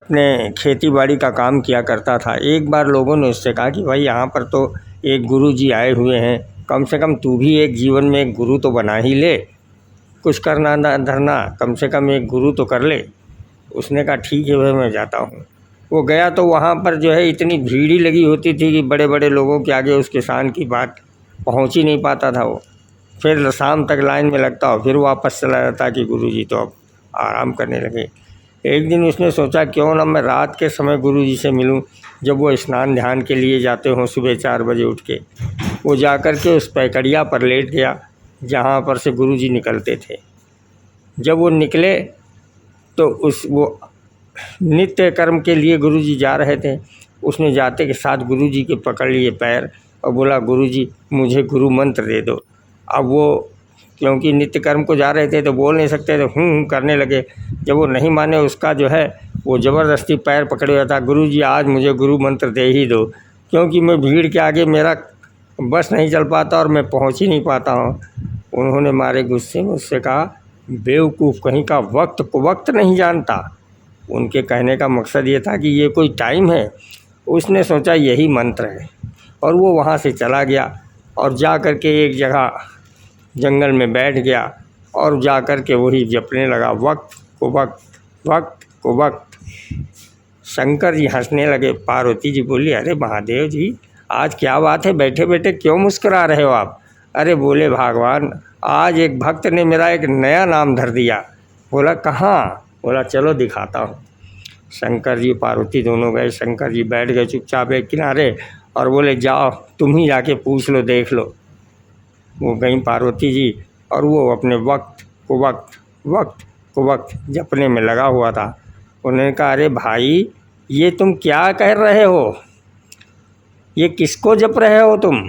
अपने खेती बाड़ी का काम किया करता था। एक बार लोगों ने उससे कहा कि भाई यहाँ पर तो एक गुरु जी आए हुए हैं, कम से कम तू भी एक जीवन में एक गुरु तो बना ही ले, कुछ करना ना धरना, कम से कम एक गुरु तो कर ले। उसने कहा ठीक है भाई, मैं जाता हूँ। वो गया तो वहाँ पर जो है इतनी भीड़ ही लगी होती थी कि बड़े बड़े लोगों के आगे उस किसान की बात पहुँच ही नहीं पाता था वो। फिर शाम तक लाइन में लगता और फिर वापस चला जाता कि गुरुजी तो अब आराम करने लगे। एक दिन उसने सोचा क्यों ना मैं रात के समय गुरुजी से मिलूं, जब वो स्नान ध्यान के लिए जाते हों सुबह 4 बजे उठ के। वो जाकर के उस पैकड़िया पर लेट गया जहाँ पर से गुरुजी निकलते थे। जब वो निकले तो वो नित्य कर्म के लिए गुरुजी जा रहे थे। उसने जाते के साथ गुरुजी के पकड़ लिए पैर और बोला गुरुजी मुझे गुरु मंत्र दे दो। अब वो क्योंकि नित्य कर्म को जा रहे थे तो बोल नहीं सकते थे, करने लगे। जब वो नहीं माने उसका जो है वो ज़बरदस्ती पैर पकड़े हुआ था, गुरुजी आज मुझे गुरु मंत्र दे ही दो, क्योंकि मैं भीड़ के आगे मेरा बस नहीं चल पाता और मैं पहुंच ही नहीं पाता हूं। उन्होंने मारे गुस्से में उससे कहा बेवकूफ़ कहीं का, वक्त को वक्त नहीं जानता। उनके कहने का मकसद ये था कि ये कोई टाइम है। उसने सोचा यही मंत्र है और वो वहाँ से चला गया और जा कर के एक जगह जंगल में बैठ गया और जा कर के वही जपने लगा वक्त को वक्त, वक्त को वक्त। शंकर जी हंसने लगे। पार्वती जी बोली अरे महादेव जी आज क्या बात है, बैठे बैठे क्यों मुस्कुरा रहे हो आप? अरे बोले भगवान आज एक भक्त ने मेरा एक नया नाम धर दिया। बोला कहाँ? बोला चलो दिखाता हूँ। शंकर जी पार्वती दोनों गए। शंकर जी बैठ गए चुपचाप एक किनारे और बोले जाओ तुम ही जाके पूछ लो, देख लो। वो गई पार्वती जी और वो अपने वक्त को वक्त, वक्त को वक्त जपने में लगा हुआ था। उन्होंने कहा अरे भाई ये तुम क्या कह रहे हो, ये किसको जप रहे हो तुम?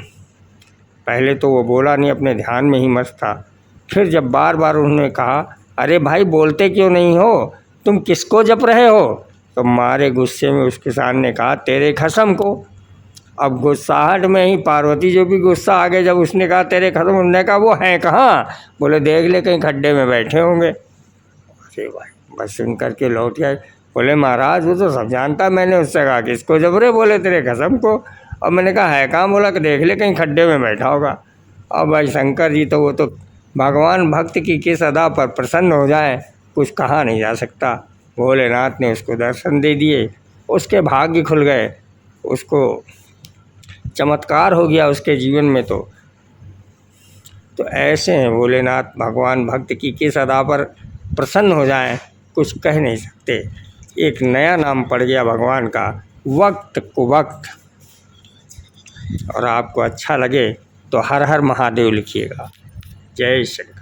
पहले तो वो बोला नहीं, अपने ध्यान में ही मस्त था। फिर जब बार बार उन्होंने कहा अरे भाई बोलते क्यों नहीं हो, तुम किसको जप रहे हो? तो मारे गुस्से में उस किसान ने कहा तेरे खसम को। अब गुस्साहट में ही पार्वती जो भी गुस्सा आ गया जब उसने कहा तेरे खसम। उन्होंने कहा वो हैं कहाँ? बोले देख ले कहीं खड्डे में बैठे होंगे। अरे भाई बस सुन करके लौट गए। बोले महाराज वो तो सब जानता। मैंने उससे कहा किसको जब रहे? बोले तेरे कसम को। और मैंने कहा है कहाँ? बोला कि देख ले कहीं खड्डे में बैठा होगा। अब भाई शंकर जी तो वो तो भगवान भक्त की किस अदा पर प्रसन्न हो जाए कुछ कहा नहीं जा सकता। भोलेनाथ ने उसको दर्शन दे दिए, उसके भाग्य खुल गए, उसको चमत्कार हो गया उसके जीवन में। तो ऐसे हैं भोलेनाथ, भगवान भक्त की किस अदा पर प्रसन्न हो जाएं कुछ कह नहीं सकते। एक नया नाम पड़ गया भगवान का वक्त को वक्त। और आपको अच्छा लगे तो हर हर महादेव लिखिएगा। जय शंकर।